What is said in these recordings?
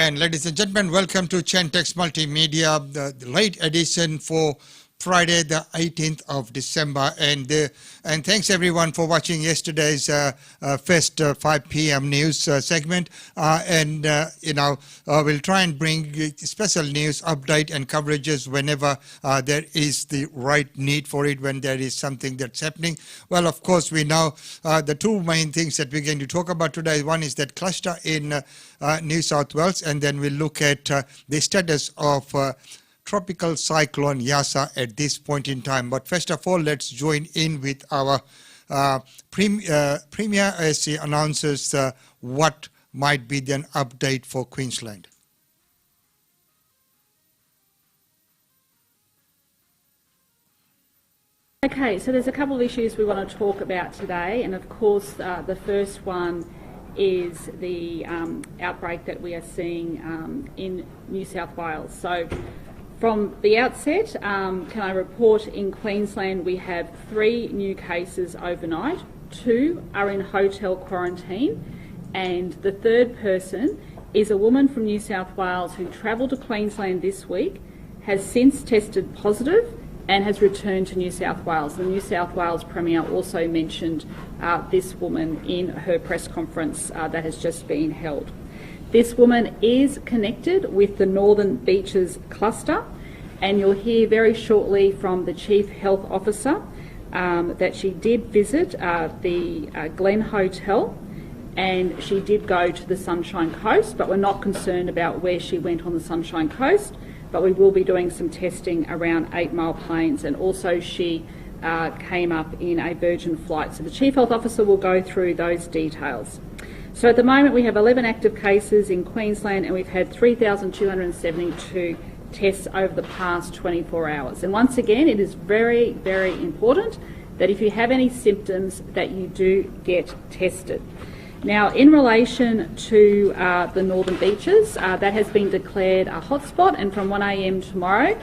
And ladies and gentlemen, welcome to Chentex Multimedia, the late edition for Friday, the 18th of December. And thanks everyone for watching yesterday's first 5 p.m. news segment. We'll try and bring special news update and coverages whenever there is the right need for it, when there is something that's happening. Well, of course, we know the two main things that we're going to talk about today. One is that cluster in New South Wales, and then we'll look at the status of Tropical Cyclone Yasa at this point in time. But first of all, let's join in with our Premier as he announces what might be an update for Queensland. Okay, so there's a couple of issues we want to talk about today, and of course the first one is the outbreak that we are seeing in New South Wales. So from the outset, can I report in Queensland we have 3 new cases overnight, 2 are in hotel quarantine, and the third person is a woman from New South Wales who travelled to Queensland this week, has since tested positive and has returned to New South Wales. The New South Wales Premier also mentioned this woman in her press conference that has just been held. This woman is connected with the Northern Beaches cluster, and you'll hear very shortly from the Chief Health Officer that she did visit the Glen Hotel, and she did go to the Sunshine Coast, but we're not concerned about where she went on the Sunshine Coast, but we will be doing some testing around 8 Mile Plains, and also she came up in a Virgin flight. So the Chief Health Officer will go through those details. So at the moment we have 11 active cases in Queensland, and we've had 3,272 tests over the past 24 hours. And once again, it is very, very important that if you have any symptoms that you do get tested. Now, in relation to the Northern Beaches, that has been declared a hotspot, and from 1 a.m. tomorrow,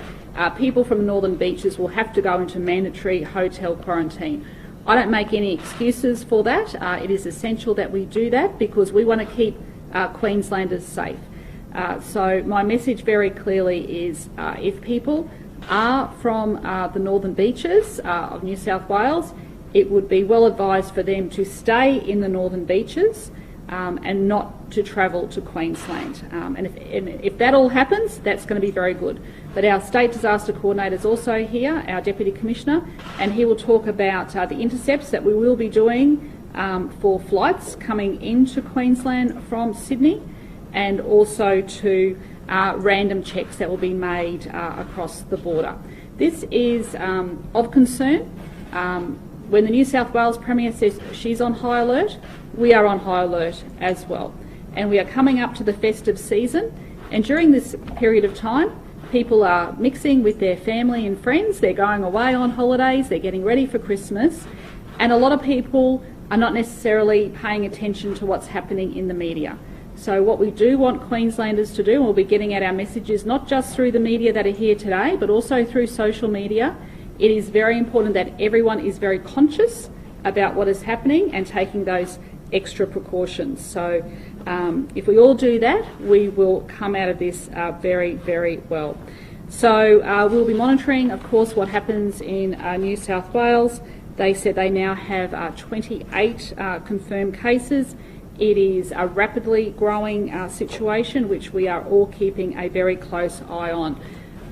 people from the Northern Beaches will have to go into mandatory hotel quarantine. I don't make any excuses for that. It is essential that we do that because we want to keep Queenslanders safe. So my message very clearly is if people are from the Northern Beaches of New South Wales, it would be well advised for them to stay in the Northern Beaches and not to travel to Queensland. And if that all happens, that's going to be very good. But our State Disaster Coordinator is also here, our Deputy Commissioner, and he will talk about the intercepts that we will be doing for flights coming into Queensland from Sydney, and also to random checks that will be made across the border. This is of concern. When the New South Wales Premier says she's on high alert, we are on high alert as well. And we are coming up to the festive season, and during this period of time, people are mixing with their family and friends, they're going away on holidays, they're getting ready for Christmas, and a lot of people are not necessarily paying attention to what's happening in the media. So what we do want Queenslanders to do, and we'll be getting out our messages not just through the media that are here today, but also through social media. It is very important that everyone is very conscious about what is happening and taking those extra precautions. So if we all do that, we will come out of this very, very well. So we'll be monitoring, of course, what happens in New South Wales. They said they now have 28 confirmed cases. It is a rapidly growing situation which we are all keeping a very close eye on.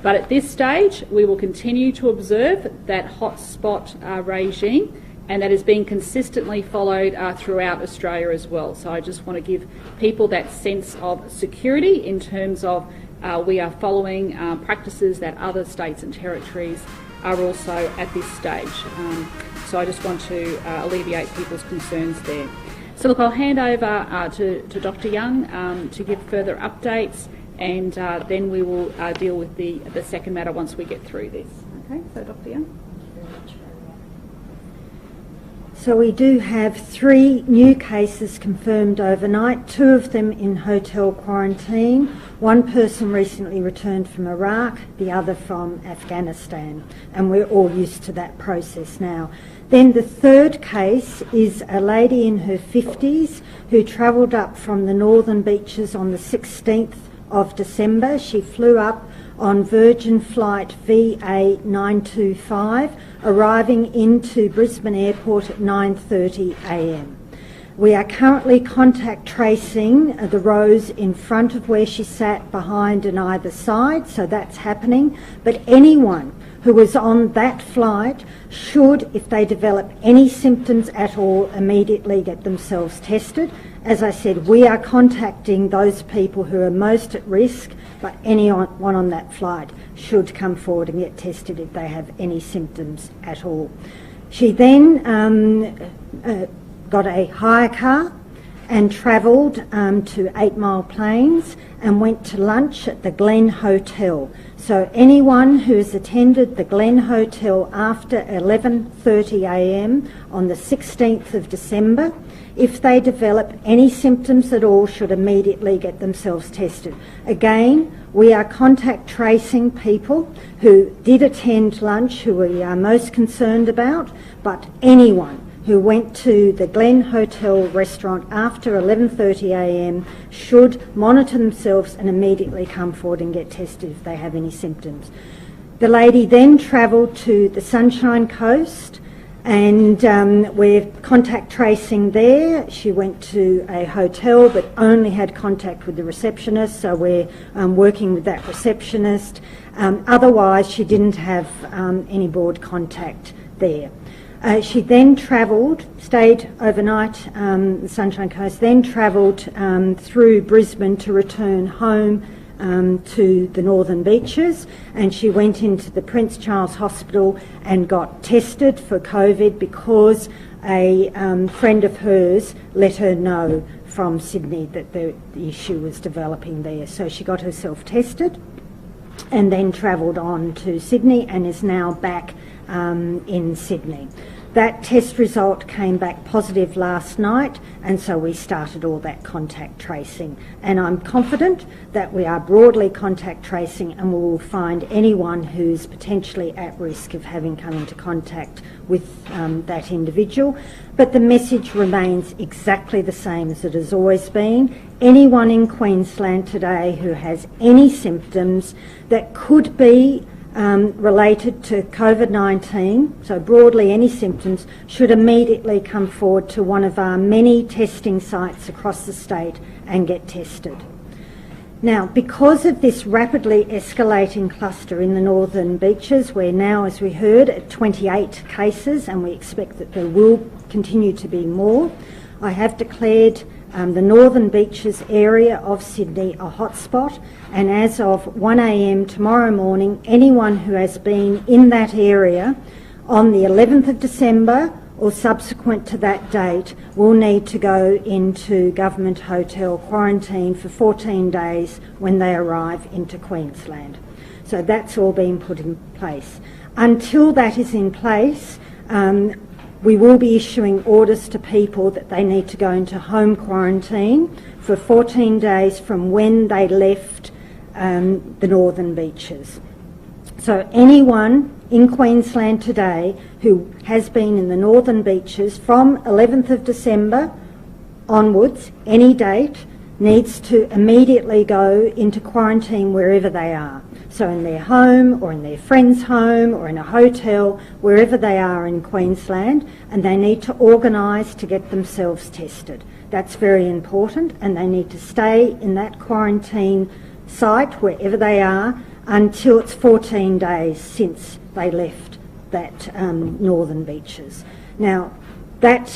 But at this stage, we will continue to observe that hotspot regime, and that is being consistently followed throughout Australia as well. So I just want to give people that sense of security in terms of we are following practices that other states and territories are also at this stage. So I just want to alleviate people's concerns there. So look, I'll hand over to Dr. Young to give further updates, and then we will deal with the second matter once we get through this. Okay, so Dr. Young. So we do have 3 new cases confirmed overnight, 2 of them in hotel quarantine. 1 person recently returned from Iraq, the other from Afghanistan, and we're all used to that process now. Then the third case is a lady in her 50s who travelled up from the Northern Beaches on the 16th of December. She flew up on Virgin Flight VA925, arriving into Brisbane Airport at 9:30 a.m. We are currently contact tracing the rows in front of where she sat, behind and either side, so that's happening. But anyone who was on that flight should, if they develop any symptoms at all, immediately get themselves tested. As I said, we are contacting those people who are most at risk, but anyone on that flight should come forward and get tested if they have any symptoms at all. She then got a hire car and travelled to 8 Mile Plains and went to lunch at the Glen Hotel. So anyone who's attended the Glen Hotel after 11:30 a.m. on the 16th of December, if they develop any symptoms at all, should immediately get themselves tested. Again, we are contact tracing people who did attend lunch, who we are most concerned about, but anyone who went to the Glen Hotel restaurant after 11:30 a.m. should monitor themselves and immediately come forward and get tested if they have any symptoms. The lady then travelled to the Sunshine Coast, and we're contact tracing there. She went to a hotel but only had contact with the receptionist, so we're working with that receptionist. Otherwise, she didn't have any board contact there. She then travelled, stayed overnight the Sunshine Coast, then travelled through Brisbane to return home to the Northern Beaches, and she went into the Prince Charles Hospital and got tested for COVID because a friend of hers let her know from Sydney that the issue was developing there. So she got herself tested and then travelled on to Sydney and is now back in Sydney. That test result came back positive last night, and so we started all that contact tracing. And I'm confident that we are broadly contact tracing and we will find anyone who's potentially at risk of having come into contact with that individual. But the message remains exactly the same as it has always been. Anyone in Queensland today who has any symptoms that could be related to COVID-19, so broadly any symptoms, should immediately come forward to one of our many testing sites across the state and get tested. Now, because of this rapidly escalating cluster in the Northern Beaches, we're now, as we heard, at 28 cases, and we expect that there will continue to be more. I have declared the Northern Beaches area of Sydney a hotspot, and as of 1 a.m. tomorrow morning, anyone who has been in that area on the 11th of December or subsequent to that date will need to go into government hotel quarantine for 14 days when they arrive into Queensland. So that's all been put in place. Until that is in place, we will be issuing orders to people that they need to go into home quarantine for 14 days from when they left the Northern Beaches. So anyone in Queensland today who has been in the Northern Beaches from 11th of December onwards, any date, needs to immediately go into quarantine wherever they are. So in their home or in their friend's home or in a hotel, wherever they are in Queensland, and they need to organise to get themselves tested. That's very important, and they need to stay in that quarantine site wherever they are until it's 14 days since they left that Northern Beaches. Now, that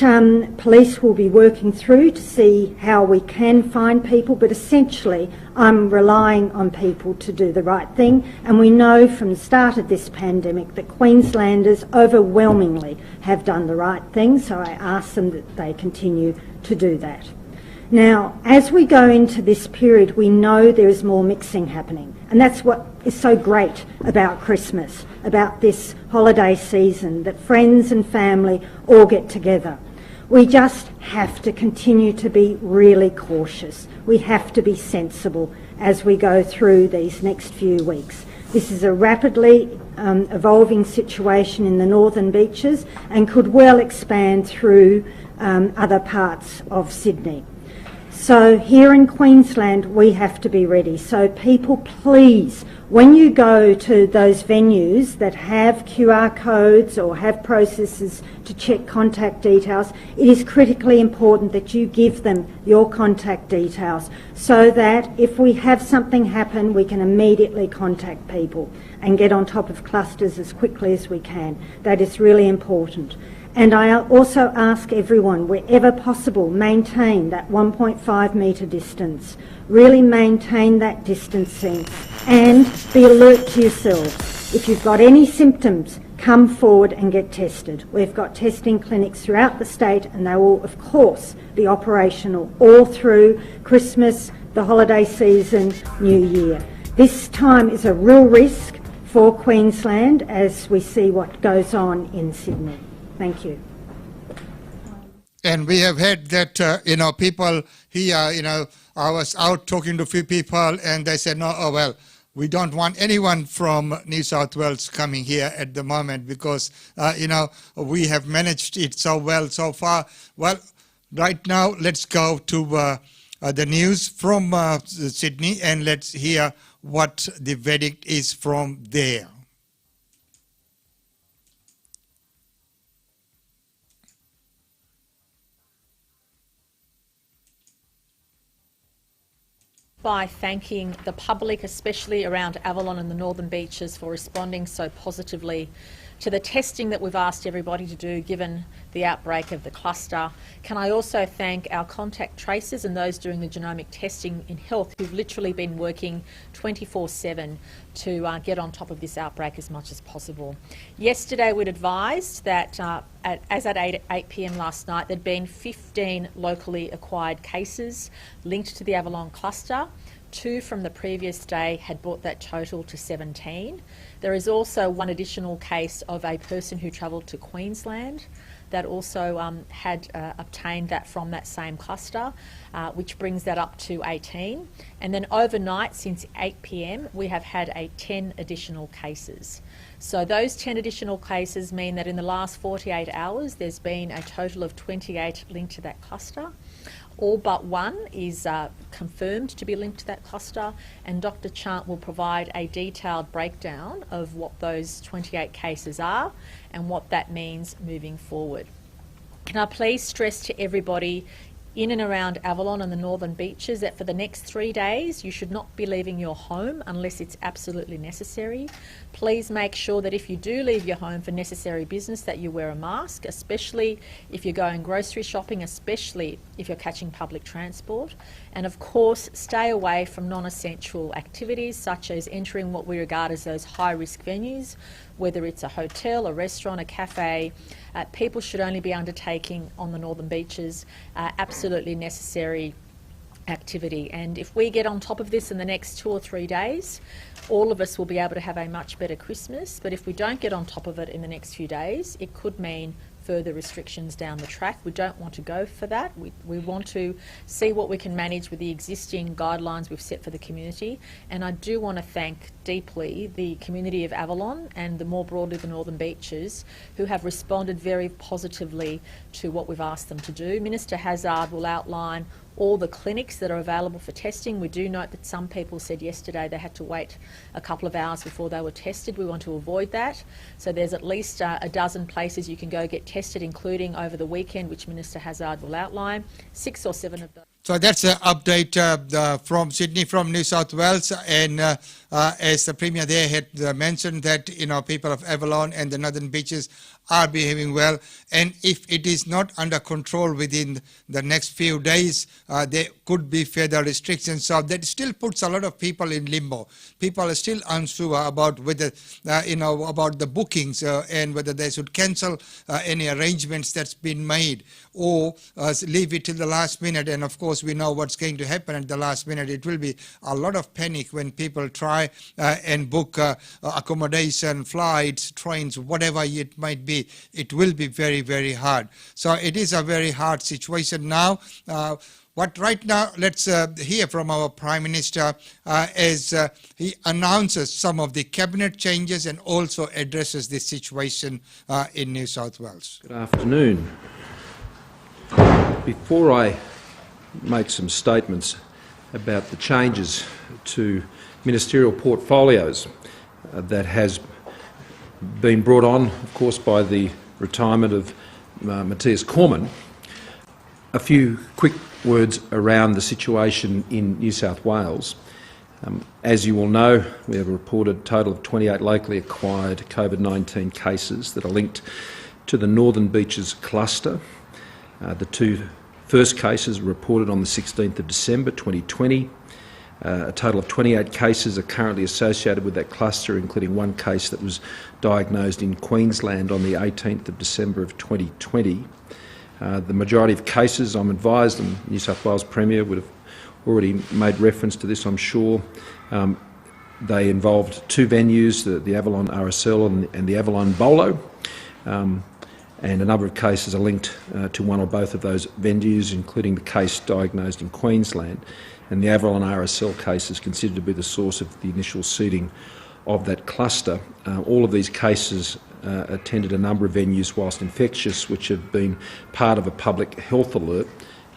police will be working through to see how we can find people, but essentially I'm relying on people to do the right thing, and we know from the start of this pandemic that Queenslanders overwhelmingly have done the right thing, so I ask them that they continue to do that. Now, as we go into this period, we know there is more mixing happening, and that's what is so great about Christmas, about this holiday season, that friends and family all get together. We just have to continue to be really cautious. We have to be sensible as we go through these next few weeks. This is a rapidly evolving situation in the Northern Beaches and could well expand through other parts of Sydney. So here in Queensland, we have to be ready. So people, please, when you go to those venues that have QR codes or have processes to check contact details, it is critically important that you give them your contact details so that if we have something happen, we can immediately contact people and get on top of clusters as quickly as we can. That is really important. And I also ask everyone, wherever possible, maintain that 1.5 metre distance. Really maintain that distancing and be alert to yourselves. If you've got any symptoms, come forward and get tested. We've got testing clinics throughout the state and they will, of course, be operational all through Christmas, the holiday season, New Year. This time is a real risk for Queensland as we see what goes on in Sydney. Thank you. And we have had that, people here, I was out talking to a few people and they said, no, we don't want anyone from New South Wales coming here at the moment because, we have managed it so well so far. Well, right now, let's go to the news from Sydney and let's hear what the verdict is from there. By thanking the public, especially around Avalon and the Northern Beaches, for responding so positively to the testing that we've asked everybody to do given the outbreak of the cluster. Can I also thank our contact tracers and those doing the genomic testing in health who've literally been working 24/7 to get on top of this outbreak as much as possible. Yesterday we'd advised that as at 8 p.m. last night there'd been 15 locally acquired cases linked to the Avalon cluster. 2 from the previous day had brought that total to 17. There is also one additional case of a person who travelled to Queensland that also had obtained that from that same cluster, which brings that up to 18. And then overnight, since 8 p.m, we have had 10 additional cases. So those 10 additional cases mean that in the last 48 hours, there's been a total of 28 linked to that cluster. All but one is confirmed to be linked to that cluster, and Dr. Chant will provide a detailed breakdown of what those 28 cases are and what that means moving forward. Can I please stress to everybody in and around Avalon and the Northern Beaches that for the next 3 days you should not be leaving your home unless it's absolutely necessary. Please make sure that if you do leave your home for necessary business that you wear a mask, especially if you're going grocery shopping, especially if you're catching public transport. And of course, stay away from non-essential activities such as entering what we regard as those high-risk venues, whether it's a hotel, a restaurant, a cafe. People should only be undertaking on the Northern Beaches absolutely necessary activity. And if we get on top of this in the next 2 or 3 days, all of us will be able to have a much better Christmas. But if we don't get on top of it in the next few days, it could mean further restrictions down the track. We don't want to go for that. We want to see what we can manage with the existing guidelines we've set for the community. And I do want to thank deeply the community of Avalon and more broadly the Northern Beaches who have responded very positively to what we've asked them to do. Minister Hazzard will outline all the clinics that are available for testing. We do note that some people said yesterday they had to wait a couple of hours before they were tested. We want to avoid that. So there's at least a dozen places you can go get tested, including over the weekend, which Minister Hazzard will outline. 6 or 7 of those. So that's an update from Sydney, from New South Wales, and as the Premier there had mentioned that, people of Avalon and the Northern Beaches are behaving well, and if it is not under control within the next few days, there could be further restrictions. So that still puts a lot of people in limbo. People are still unsure about whether, about the bookings and whether they should cancel any arrangements that's been made or leave it till the last minute. And of course, we know what's going to happen at the last minute. It will be a lot of panic when people try and book accommodation, flights, trains, whatever it might be. It will be very, very hard. So it is a very hard situation now. But right now, let's hear from our Prime Minister as he announces some of the cabinet changes and also addresses this situation in New South Wales. Good afternoon. Before I make some statements about the changes to ministerial portfolios that has been brought on, of course, by the retirement of Matthias Cormann. A few quick words around the situation in New South Wales. As you all know, we have a reported total of 28 locally acquired COVID-19 cases that are linked to the Northern Beaches cluster. The two first cases were reported on the 16th of December 2020. A total of 28 cases are currently associated with that cluster, including one case that was diagnosed in Queensland on the 18th of December of 2020. The majority of cases, I'm advised, and New South Wales Premier would have already made reference to this, I'm sure, they involved two venues, the Avalon RSL and the Avalon Bolo, and a number of cases are linked to one or both of those venues, including the case diagnosed in Queensland. And the Avalon RSL case is considered to be the source of the initial seeding of that cluster. All of these cases attended a number of venues whilst infectious, which have been part of a public health alert,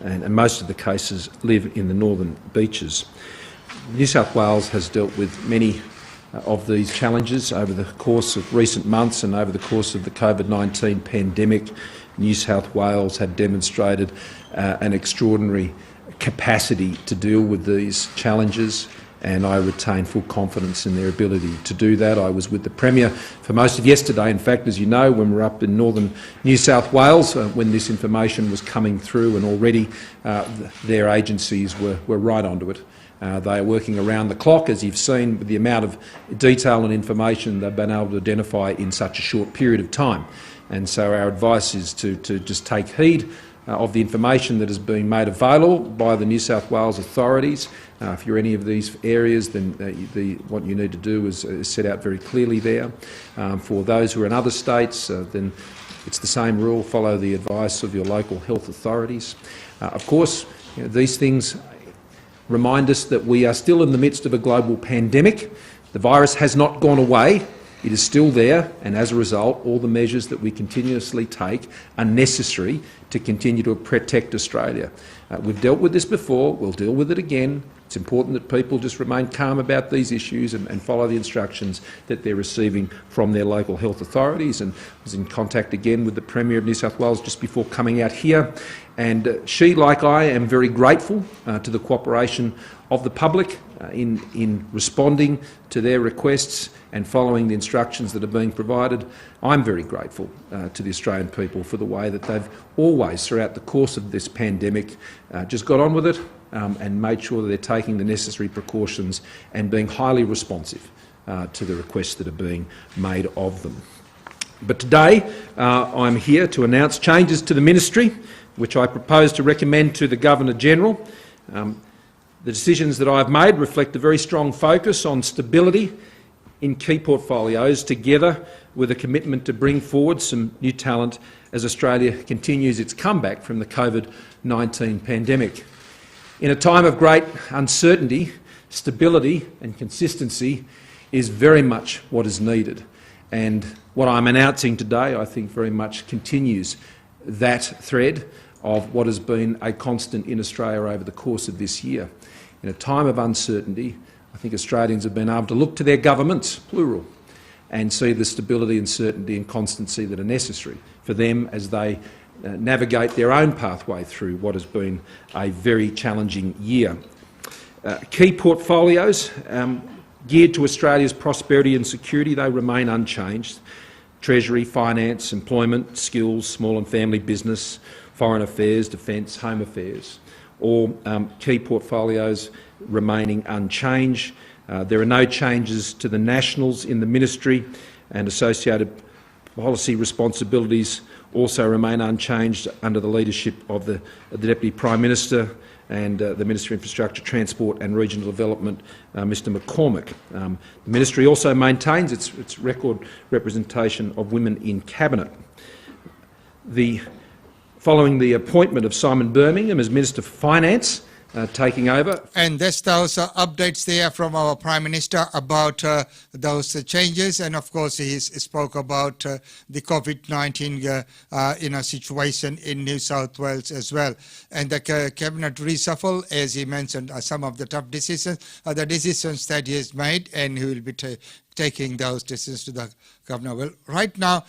and most of the cases live in the Northern Beaches. New South Wales has dealt with many of these challenges over the course of recent months and over the course of the COVID-19 pandemic. New South Wales have demonstrated an extraordinary capacity to deal with these challenges, and I retain full confidence in their ability to do that. I was with the Premier for most of yesterday, in fact, as you know, when we were up in northern New South Wales, when this information was coming through, and already their agencies were right onto it. They are working around the clock, as you've seen, with the amount of detail and information they've been able to identify in such a short period of time. And so our advice is to just take heed of the information that has been made available by the New South Wales authorities. If you're any of these areas, then what you need to do is set out very clearly there. For those who are in other states, then it's the same rule: follow the advice of your local health authorities. Of course, these things remind us that we are still in the midst of a global pandemic. The virus has not gone away. It is still there, and as a result, all the measures that we continuously take are necessary to continue to protect Australia. We've dealt with this before, we'll deal with it again. It's important that people just remain calm about these issues and follow the instructions that they're receiving from their local health authorities. And I was in contact again with the Premier of New South Wales just before coming out here, and she, like I, am very grateful to the cooperation of the public in responding to their requests and following the instructions that are being provided. I'm very grateful to the Australian people for the way that they've always, throughout the course of this pandemic, just got on with it and made sure that they're taking the necessary precautions and being highly responsive to the requests that are being made of them. But today I'm here to announce changes to the ministry, which I propose to recommend to the Governor-General. The decisions that I've made reflect a very strong focus on stability in key portfolios, together with a commitment to bring forward some new talent as Australia continues its comeback from the COVID-19 pandemic. In a time of great uncertainty, stability and consistency is very much what is needed. And what I'm announcing today, I think, very much continues that thread of what has been a constant in Australia over the course of this year. In a time of uncertainty, I think Australians have been able to look to their governments, plural, and see the stability and certainty and constancy that are necessary for them as they navigate their own pathway through what has been a very challenging year. Key portfolios geared to Australia's prosperity and security, they remain unchanged. Treasury, finance, employment, skills, small and family business, foreign affairs, defence, home affairs. All key portfolios remaining unchanged. There are no changes to the nationals in the ministry, and associated policy responsibilities also remain unchanged under the leadership of the Deputy Prime Minister and the Minister of Infrastructure, Transport and Regional Development, Mr McCormick. The ministry also maintains its record representation of women in Cabinet. Following the appointment of Simon Birmingham as Minister for Finance, taking over. And there's those updates there from our Prime Minister about those changes, and of course he spoke about the COVID-19 situation in New South Wales as well. And the cabinet reshuffle, as he mentioned, some of the tough decisions, the decisions that he has made, and he will be taking those decisions to the governor. Well, right now,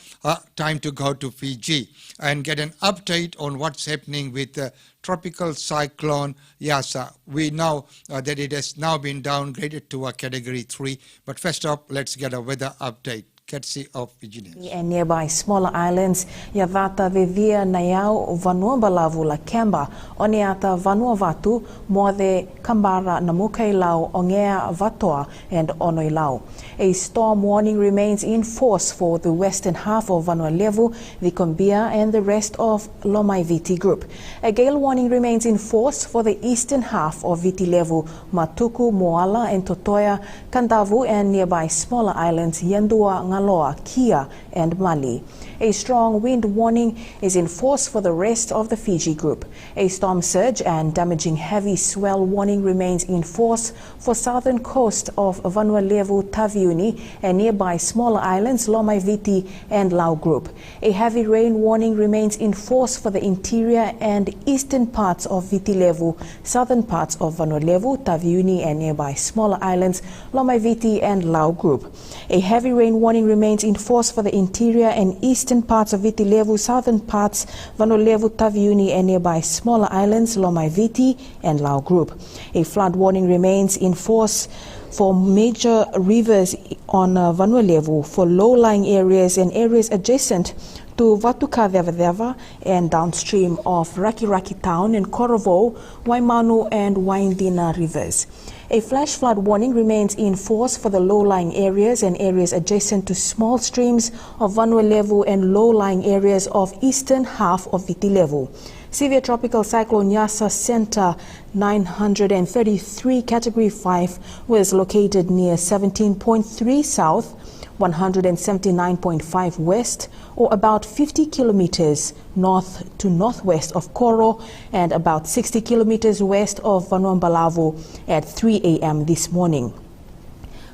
time to go to Fiji and get an update on what's happening with the Tropical Cyclone Yasa. We know that it has now been downgraded to a Category 3, but first up, let's get a weather update. Courtesy of Virginians. And nearby smaller islands, Yavata Vivia Nayau, Vanua Levu la Kemba, Oneata Vanua Vatu, Mode Kambara Namukai Lau, Ongea Vatoa, and Onoi Lau. A storm warning remains in force for the western half of Vanua Levu, the Combia, and the rest of Lomai Viti group. A gale warning remains in force for the eastern half of Viti Levu, Matuku, Moala, and Totoya, Kandavu, and nearby smaller islands, Yandua, Ngaloa, Kia, and Mali. A strong wind warning is in force for the rest of the Fiji group. A storm surge and damaging heavy swell warning remains in force for southern coast of Vanua Levu, Taviuni, and nearby smaller islands, Lomai Viti and Lau group. A heavy rain warning remains in force for the interior and eastern parts of Viti Levu, southern parts of Vanua Levu, Taviuni, and nearby smaller islands, Lomai Viti and Lau group. A heavy rain warning remains in force for the interior and eastern parts of Viti Levu, southern parts, Vanua Levu, Taviuni, and nearby smaller islands, Lomai Viti and Lau group. A flood warning remains in force for major rivers on Vanua Levu, for low-lying areas and areas adjacent to Vatuka Devadeva and downstream of Raki Raki Town and Korovo, Waimanu and Waindina rivers. A flash flood warning remains in force for the low-lying areas and areas adjacent to small streams of Vanua Levu and low-lying areas of eastern half of Viti Levu. Severe Tropical Cyclone Yasa Center 933 Category 5 was located near 17.3 south, 179.5 west, or about 50 kilometers north to northwest of Koro and about 60 kilometers west of Vanua Levu at 3 a.m. this morning.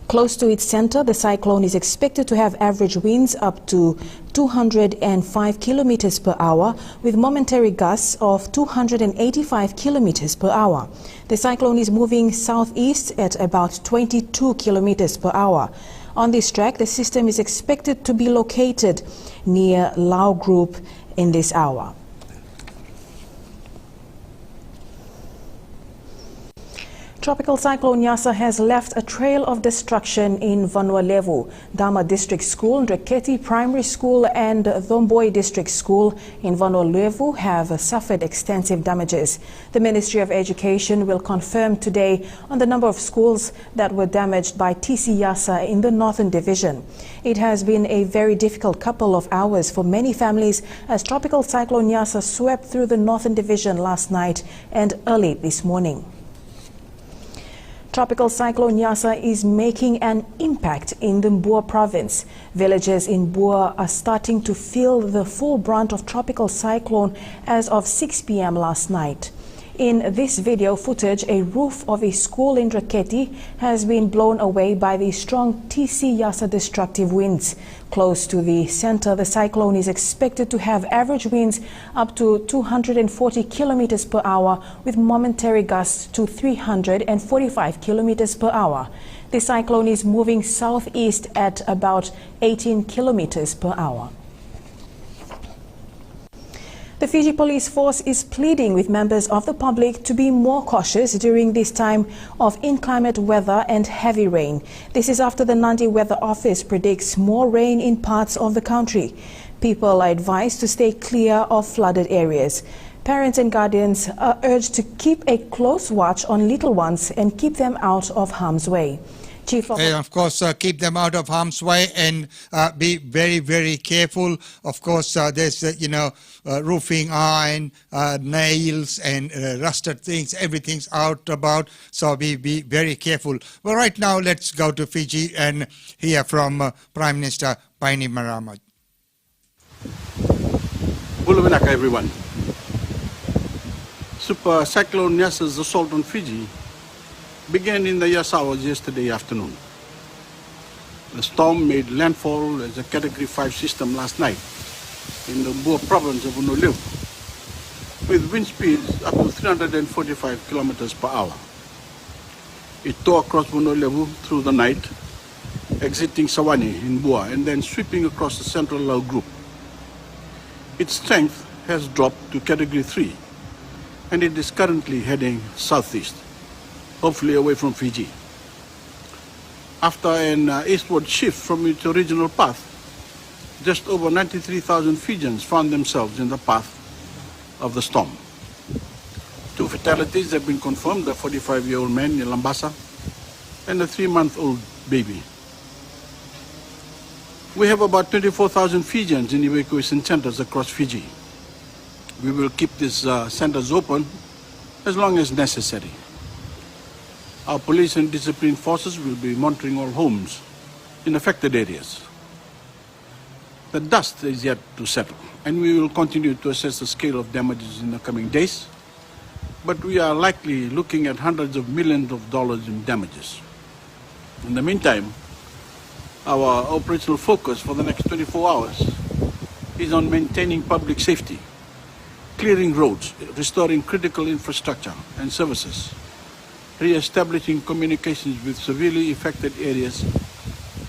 Close to its center, the cyclone is expected to have average winds up to 205 kilometers per hour with momentary gusts of 285 kilometers per hour. The cyclone is moving southeast at about 22 kilometers per hour. On this track, the system is expected to be located near Lau Group in this hour. Tropical Cyclone Yasa has left a trail of destruction in Vanua Levu. Dama District School, Ndreketi Primary School and Thomboi District School in Vanua Levu have suffered extensive damages. The Ministry of Education will confirm today on the number of schools that were damaged by TC Yasa in the Northern Division. It has been a very difficult couple of hours for many families as Tropical Cyclone Yasa swept through the Northern Division last night and early this morning. Tropical Cyclone Yasa is making an impact in the Mbua province. Villagers in Mbua are starting to feel the full brunt of tropical cyclone as of 6 p.m. last night. In this video footage, a roof of a school in Ndreketi has been blown away by the strong TC Yasa destructive winds. Close to the center, the cyclone is expected to have average winds up to 240 kilometers per hour with momentary gusts to 345 kilometers per hour. The cyclone is moving southeast at about 18 kilometers per hour. The Fiji Police Force is pleading with members of the public to be more cautious during this time of inclement weather and heavy rain. This is after the Nadi Weather Office predicts more rain in parts of the country. People are advised to stay clear of flooded areas. Parents and guardians are urged to keep a close watch on little ones and keep them out of harm's way. And of course, keep them out of harm's way and be very, very careful. Of course, there's, roofing iron, nails and rusted things. Everything's out about, so be very careful. Well, right now, let's go to Fiji and hear from Prime Minister Bainimarama. Buluminaka, everyone. Super Cyclone Yasa's assault on Fiji began in the Yasa hours yesterday afternoon. The storm made landfall as a Category 5 system last night in the Bua province of Vanua Levu, with wind speeds up to 345 kilometers per hour. It tore across Vanua Levu through the night, exiting Sawani in Bua and then sweeping across the central Lau group. Its strength has dropped to Category 3 and it is currently heading southeast, hopefully away from Fiji. After an eastward shift from its original path, just over 93,000 Fijians found themselves in the path of the storm. 2 fatalities have been confirmed, a 45-year-old man in Lambasa and a 3-month-old baby. We have about 24,000 Fijians in evacuation centers across Fiji. We will keep these centers open as long as necessary. Our police and discipline forces will be monitoring all homes in affected areas. The dust is yet to settle, and we will continue to assess the scale of damages in the coming days, but we are likely looking at hundreds of millions of dollars in damages. In the meantime, our operational focus for the next 24 hours is on maintaining public safety, clearing roads, restoring critical infrastructure and services, re-establishing communications with severely affected areas,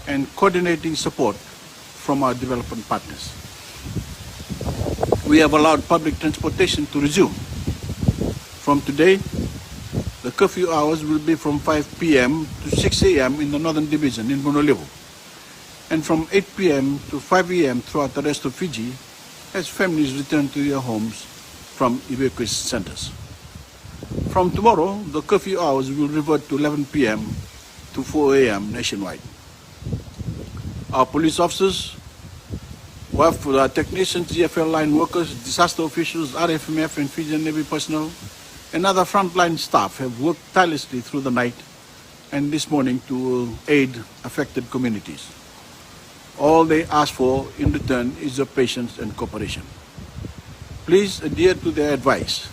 and coordinating support from our development partners. We have allowed public transportation to resume. From today, the curfew hours will be from 5 p.m. to 6 a.m. in the Northern Division in Vanua Levu, and from 8 p.m. to 5 a.m. throughout the rest of Fiji as families return to their homes from evacuation centers. From tomorrow, the curfew hours will revert to 11 p.m. to 4 a.m. nationwide. Our police officers, WAF technicians, GFL line workers, disaster officials, RFMF and Fijian Navy personnel, and other frontline staff have worked tirelessly through the night and this morning to aid affected communities. All they ask for in return is your patience and cooperation. Please adhere to their advice.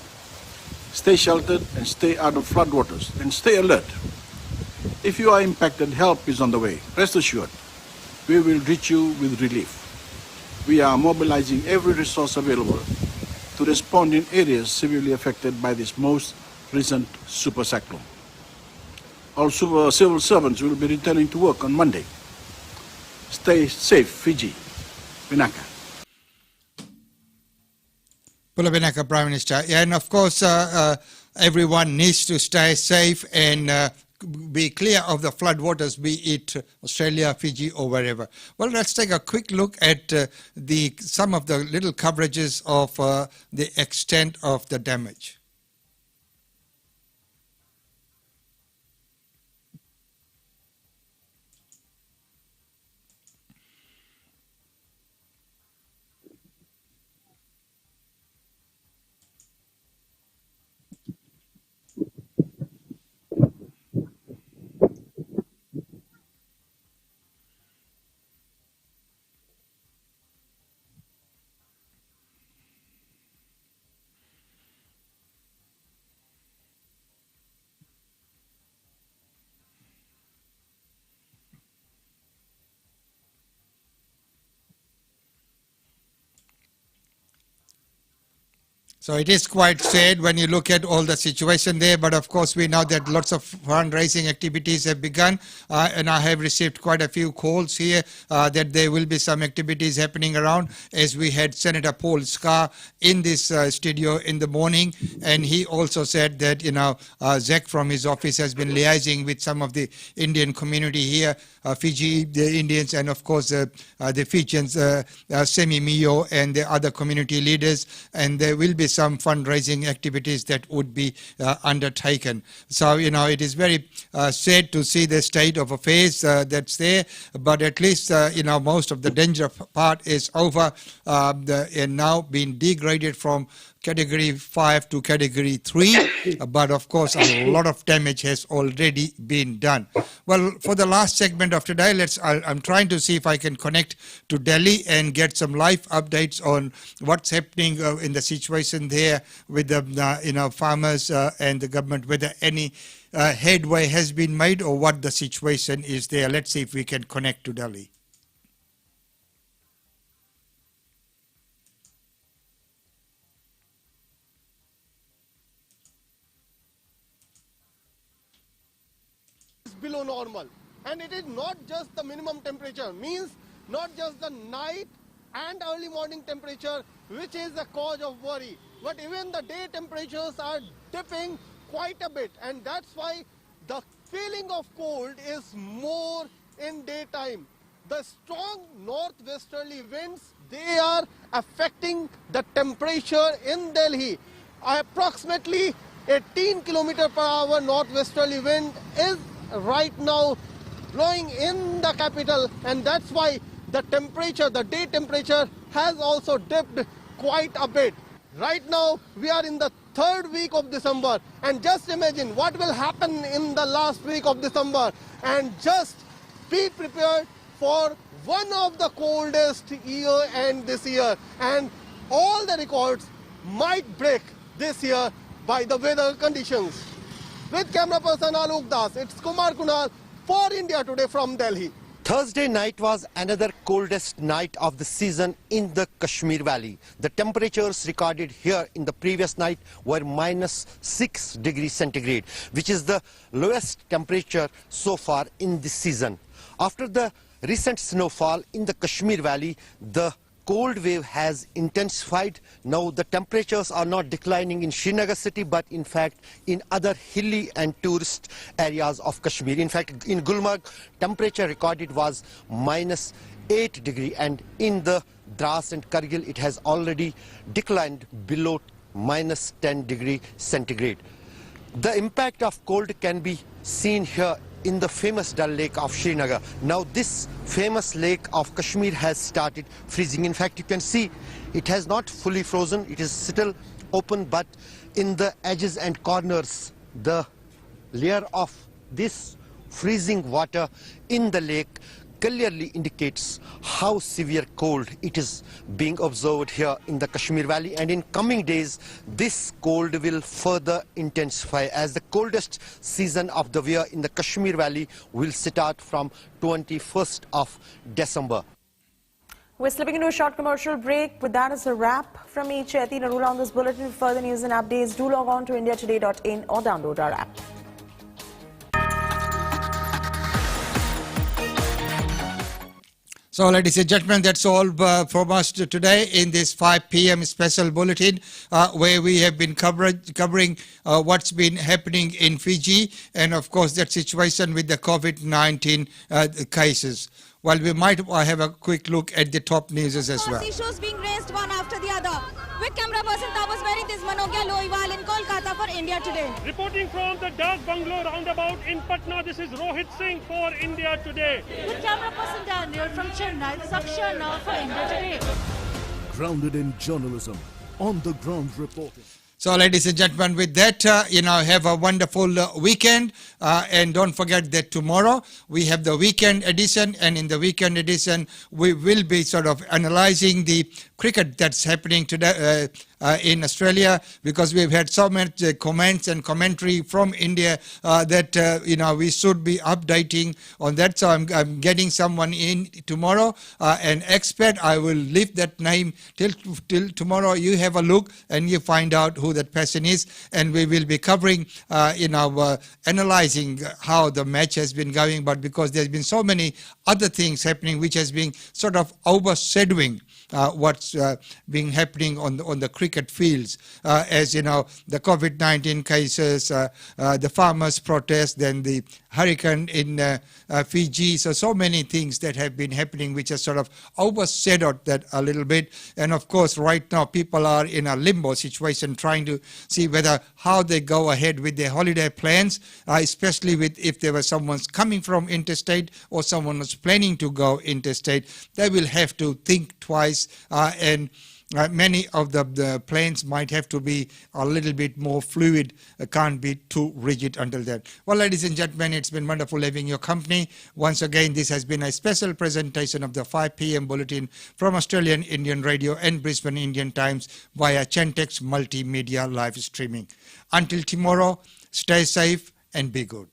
Stay sheltered and stay out of floodwaters and stay alert. If you are impacted, help is on the way. Rest assured, we will reach you with relief. We are mobilizing every resource available to respond in areas severely affected by this most recent super cyclone. All civil servants will be returning to work on Monday. Stay safe, Fiji. Vinaka. Pula Vinaka, Prime Minister. Yeah, and of course, everyone needs to stay safe and be clear of the floodwaters, be it Australia, Fiji, or wherever. Well, let's take a quick look at some of the little coverages of the extent of the damage. So it is quite sad when you look at all the situation there, but of course we know that lots of fundraising activities have begun, and I have received quite a few calls here that there will be some activities happening around, as we had Senator Paul Scar in this studio in the morning, and he also said that, you know, Zach from his office has been liaising with some of the Indian community here, Fiji, the Indians, and of course the Fijians, Semi Mio and the other community leaders, and there will be some fundraising activities that would be undertaken. So, you know, it is very sad to see the state of affairs that's there, but at least, you know, most of the danger part is over and now being degraded from category 5 to category 3, but of course a lot of damage has already been done. Well, for the last segment of today, I'm trying to see if I can connect to Delhi and get some live updates on what's happening in the situation there with the farmers and the government, whether any headway has been made or what the situation is there. Let's see if we can connect to Delhi. Below normal, and it is not just the minimum temperature, means not just the night and early morning temperature which is the cause of worry, but even the day temperatures are dipping quite a bit, and that's why the feeling of cold is more in daytime. The strong northwesterly winds, they are affecting the temperature in Delhi. Approximately 18 km/h northwesterly wind is right now blowing in the capital, and that's why the temperature, the day temperature has also dipped quite a bit. Right now we are in the third week of December, and just imagine what will happen in the last week of December, and just be prepared for one of the coldest year and this year, and all the records might break this year by the weather conditions. With camera person Alok Das, it's Kumar Kunal for India Today from Delhi. Thursday night was another coldest night of the season in the Kashmir Valley. The temperatures recorded here in the previous night were -6 degrees centigrade, which is the lowest temperature so far in this season. After the recent snowfall in the Kashmir Valley, the cold wave has intensified. Now the temperatures are not declining in Srinagar city, but in fact in other hilly and tourist areas of Kashmir. In fact, in Gulmarg, temperature recorded was -8 degree, and in the Dras and Kargil it has already declined below -10 degree centigrade. The impact of cold can be seen here in the famous Dal Lake of Srinagar. Now this famous lake of Kashmir has started freezing. In fact, you can see it has not fully frozen, it is still open, but in the edges and corners the layer of this freezing water in the lake clearly indicates how severe cold it is being observed here in the Kashmir Valley, and in coming days this cold will further intensify as the coldest season of the year in the Kashmir Valley will start from 21st of December. We're slipping into a short commercial break. With that is a wrap from me, Chaiti Narula, on this bulletin. For further news and updates, do log on to indiatoday.in or download our app. So, ladies and gentlemen, that's all from us today in this 5 p.m. special bulletin, where we have been covering what's been happening in Fiji, and of course that situation with the COVID-19 cases. Well, we might have a quick look at the top news as well. Issues being raised one after the other. With camera person Tapas Mary Tismanogia Loiwal in Kolkata for India Today. Reporting from the Dak Bungalow roundabout in Patna, this is Rohit Singh for India Today. With camera person Daniel from Chennai, this is Akshay now for India Today. Grounded in journalism, on the ground reporting. So, ladies and gentlemen, with that, have a wonderful weekend. And don't forget that tomorrow we have the weekend edition. And in the weekend edition, we will be sort of analyzing the cricket that's happening today in Australia, because we've had so much comments and commentary from India that, we should be updating on that. So I'm getting someone in tomorrow, an expert. I will leave that name till tomorrow. You have a look and you find out who that person is, and we will be covering, analyzing how the match has been going. But because there's been so many other things happening which has been sort of overshadowing what's been happening on the cricket fields, as you know, the COVID-19 cases, the farmers' protest, then the hurricane in Fiji. So many things that have been happening which has sort of overshadowed that a little bit. And of course, right now people are in a limbo situation, trying to see how they go ahead with their holiday plans, especially if there was someone's coming from interstate or someone was planning to go interstate. They will have to think twice and many of the planes might have to be a little bit more fluid, can't be too rigid until then. Well, ladies and gentlemen, it's been wonderful having your company. Once again, this has been a special presentation of the 5 p.m. bulletin from Australian Indian Radio and Brisbane Indian Times via Chentex Multimedia live streaming. Until tomorrow, stay safe and be good.